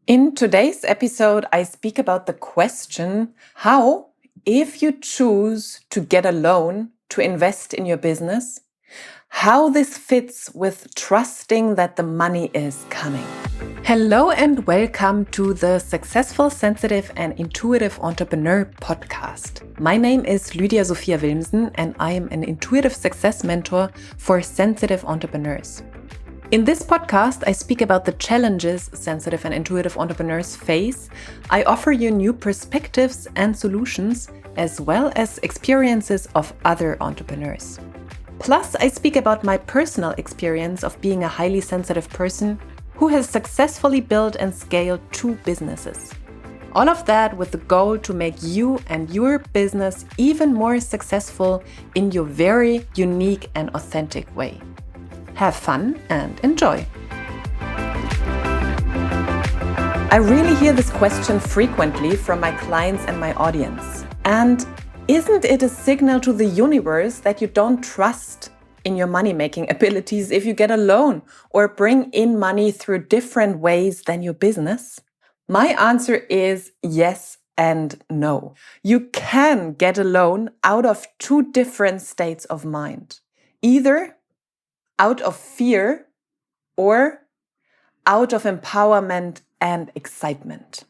In today's episode, I speak about the question how, if you choose to get a loan to invest in your business, how this fits with trusting that the money is coming. Hello and welcome to the Successful, Sensitive and Intuitive Entrepreneur podcast. My name is Lydia Sophia Wilmsen and I am an intuitive success mentor for sensitive entrepreneurs. In this podcast, I speak about the challenges sensitive and intuitive entrepreneurs face. I offer you new perspectives and solutions, as well as experiences of other entrepreneurs. Plus, I speak about my personal experience of being a highly sensitive person who has successfully built and scaled 2 businesses. All of that with the goal to make you and your business even more successful in your very unique and authentic way. Have fun and enjoy. I really hear this question frequently from my clients and my audience. And isn't it a signal to the universe that you don't trust in your money-making abilities if you get a loan or bring in money through different ways than your business? My answer is yes and no. You can get a loan out of 2 different states of mind. Either out of fear or out of empowerment and excitement.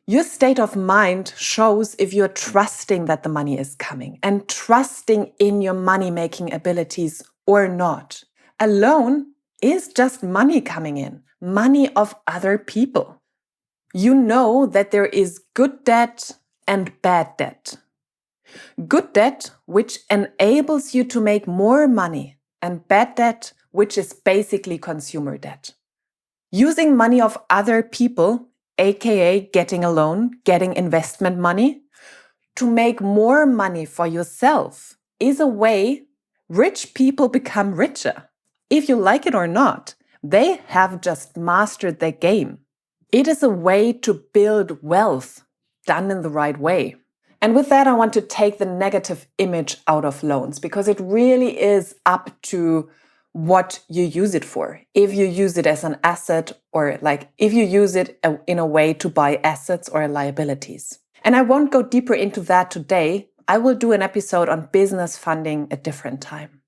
Your state of mind shows if you're trusting that the money is coming and trusting in your money-making abilities or not. A loan is just money coming in, money of other people. You know that there is good debt and bad debt. Good debt, which enables you to make more money, and bad debt, which is basically consumer debt. Using money of other people, aka getting a loan, getting investment money, to make more money for yourself is a way rich people become richer. If you like it or not, they have just mastered their game. It is a way to build wealth done in the right way. And with that, I want to take the negative image out of loans because it really is up to what you use it for. If you use it as an asset or if you use it in a way to buy assets or liabilities. And I won't go deeper into that today. I will do an episode on business funding a different time.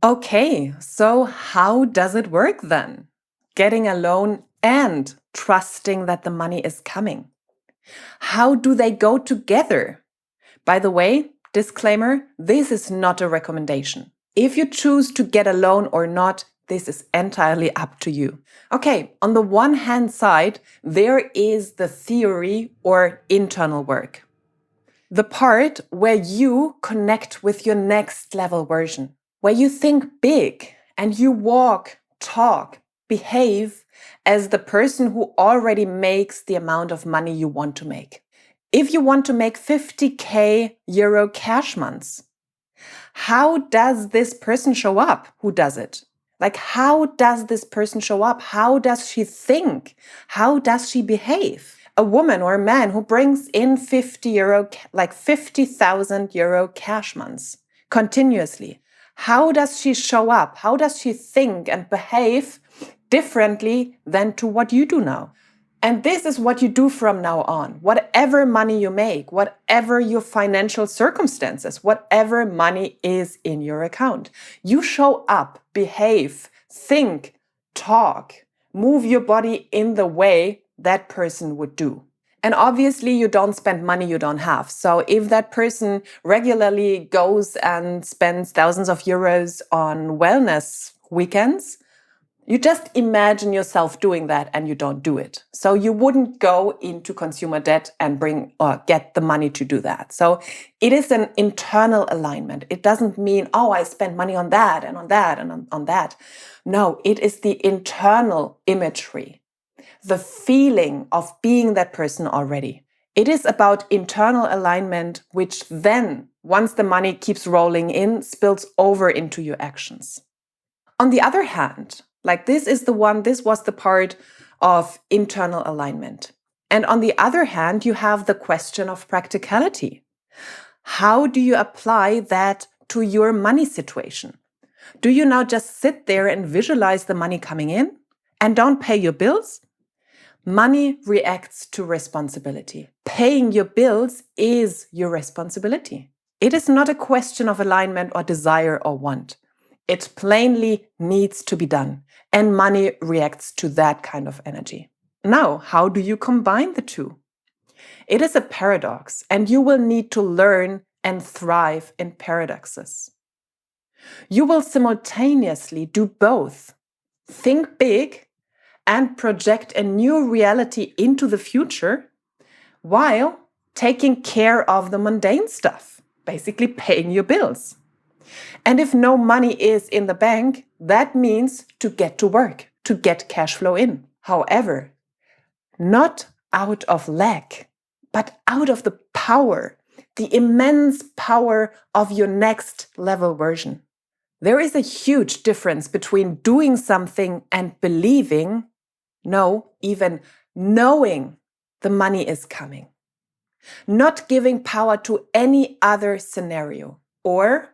Okay, so how does it work then? Getting a loan and trusting that the money is coming. How do they go together? By the way, disclaimer, this is not a recommendation. If you choose to get a loan or not, this is entirely up to you. Okay, on the one hand side, there is the theory or internal work. The part where you connect with your next level version, where you think big and you walk, talk, behave as the person who already makes the amount of money you want to make. If you want to make 50k euro cash months, how does this person show up? Who does it? How does this person show up? How does she think? How does she behave? A woman or a man who brings in 50,000 euro cash months continuously. How does she show up? How does she think and behave differently than to what you do now? And this is what you do from now on. Whatever money you make, whatever your financial circumstances, whatever money is in your account, you show up, behave, think, talk, move your body in the way that person would do. And obviously you don't spend money you don't have. So if that person regularly goes and spends thousands of euros on wellness weekends, you just imagine yourself doing that and you don't do it. So you wouldn't go into consumer debt and get the money to do that. So it is an internal alignment. It doesn't mean, I spend money on that and on that and on that. No, it is the internal imagery, the feeling of being that person already. It is about internal alignment, which then, once the money keeps rolling in, spills over into your actions. On the other hand, this was the part of internal alignment. And on the other hand, you have the question of practicality. How do you apply that to your money situation? Do you now just sit there and visualize the money coming in and don't pay your bills? Money reacts to responsibility. Paying your bills is your responsibility. It is not a question of alignment or desire or want. It plainly needs to be done, and money reacts to that kind of energy. Now, how do you combine the two? It is a paradox, and you will need to learn and thrive in paradoxes. You will simultaneously do both. Think big and project a new reality into the future while taking care of the mundane stuff, basically paying your bills. And if no money is in the bank, that means to get to work, to get cash flow in. However, not out of lack, but out of the power, the immense power of your next level version. There is a huge difference between doing something and believing, no, even knowing the money is coming. Not giving power to any other scenario, or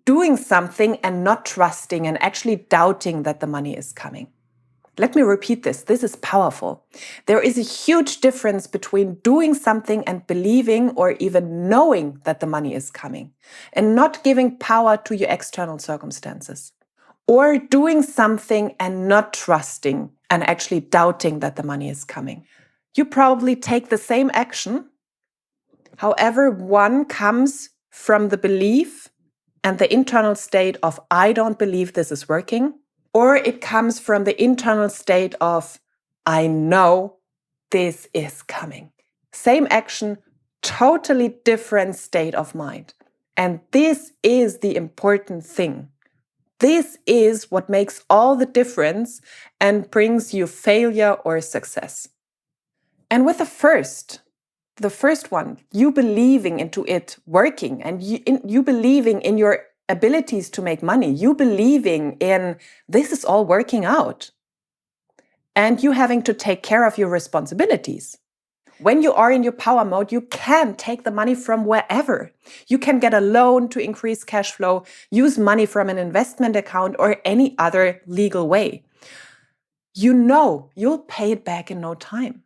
doing something and not trusting and actually doubting that the money is coming. Let me repeat this. This is powerful. There is a huge difference between doing something and believing or even knowing that the money is coming, and not giving power to your external circumstances. Or doing something and not trusting and actually doubting that the money is coming. You probably take the same action. However, one comes from the belief and the internal state of, I don't believe this is working. Or it comes from the internal state of, I know this is coming. Same action, totally different state of mind. And this is the important thing. This is what makes all the difference and brings you failure or success. And with the first one, you believing into it working, and you believing in your abilities to make money, you believing in this is all working out, and you having to take care of your responsibilities. When you are in your power mode, you can take the money from wherever. You can get a loan to increase cash flow, use money from an investment account or any other legal way. You know you'll pay it back in no time.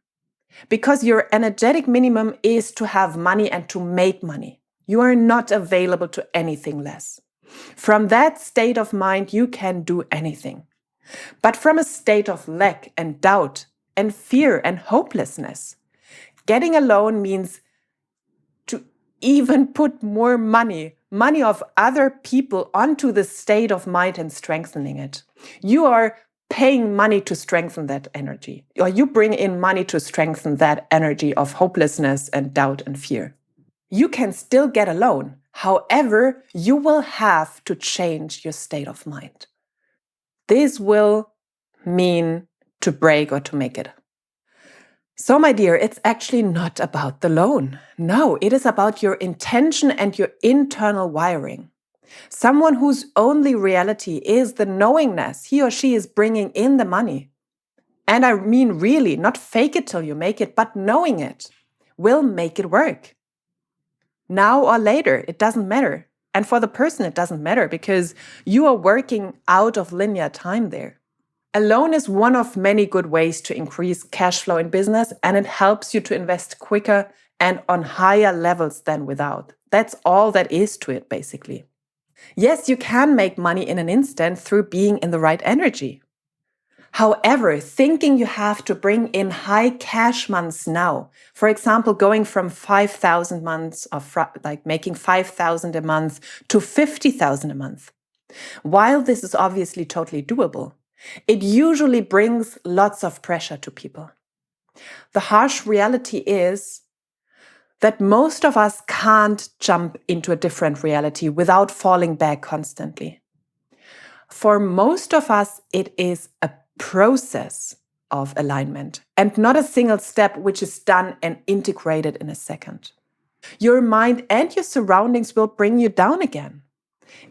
Because your energetic minimum is to have money and to make money. You are not available to anything less. From that state of mind, you can do anything. But from a state of lack and doubt and fear and hopelessness, getting a loan means to even put more money of other people onto the state of mind and strengthening it. You are paying money to strengthen that energy, or you bring in money to strengthen that energy of hopelessness and doubt and fear. You can still get a loan. However, you will have to change your state of mind. This will mean to break or to make it. So, my dear, it's actually not about the loan. No, it is about your intention and your internal wiring. Someone whose only reality is the knowingness he or she is bringing in the money. And I mean really, not fake it till you make it, but knowing it will make it work. Now or later, it doesn't matter. And for the person, it doesn't matter because you are working out of linear time there. A loan is one of many good ways to increase cash flow in business, and it helps you to invest quicker and on higher levels than without. That's all that is to it, basically. Yes, you can make money in an instant through being in the right energy. However, thinking you have to bring in high cash months now, for example, going from 5,000 months of like making 5,000 a month to 50,000 a month, while this is obviously totally doable, it usually brings lots of pressure to people. The harsh reality is that most of us can't jump into a different reality without falling back constantly. For most of us, it is a process of alignment and not a single step which is done and integrated in a second. Your mind and your surroundings will bring you down again.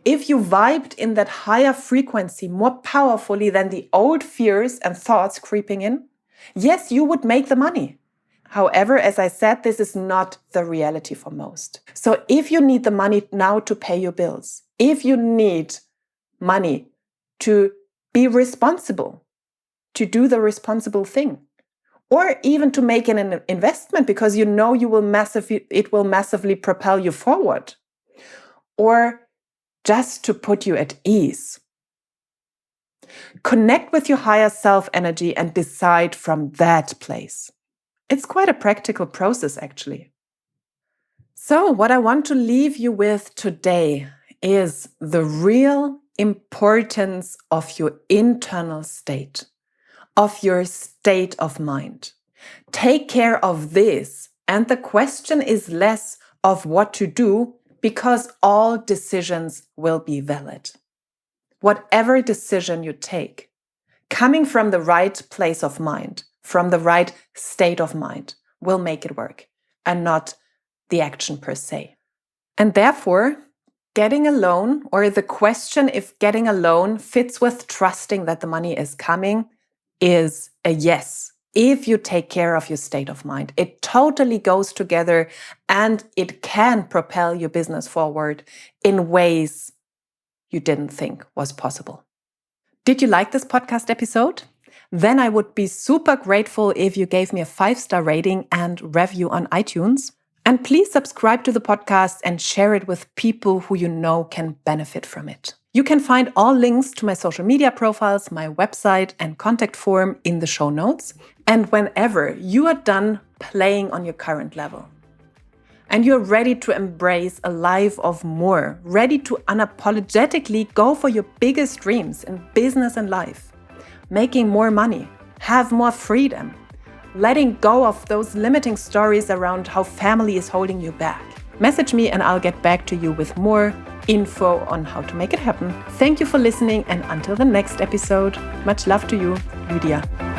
If you vibed in that higher frequency more powerfully than the old fears and thoughts creeping in, yes, you would make the money. However, as I said, this is not the reality for most. So if you need the money now to pay your bills, if you need money to be responsible, to do the responsible thing, or even to make an investment because you know it will massively propel you forward, or just to put you at ease. Connect with your higher self energy and decide from that place. It's quite a practical process, actually. So, what I want to leave you with today is the real importance of your internal state, of your state of mind. Take care of this, and the question is less of what to do, because all decisions will be valid. Whatever decision you take, coming from the right place of mind, from the right state of mind, will make it work, and not the action per se. And therefore, getting a loan, or the question if getting a loan fits with trusting that the money is coming, is a yes. If you take care of your state of mind, it totally goes together, and it can propel your business forward in ways you didn't think was possible. Did you like this podcast episode? Then I would be super grateful if you gave me a 5-star rating and review on iTunes. And please subscribe to the podcast and share it with people who you know can benefit from it. You can find all links to my social media profiles, my website, and contact form in the show notes. And whenever you are done playing on your current level, and you're ready to embrace a life of more, ready to unapologetically go for your biggest dreams in business and life, making more money, have more freedom, letting go of those limiting stories around how family is holding you back, message me and I'll get back to you with more info on how to make it happen. Thank you for listening, and until the next episode, much love to you, Lydia.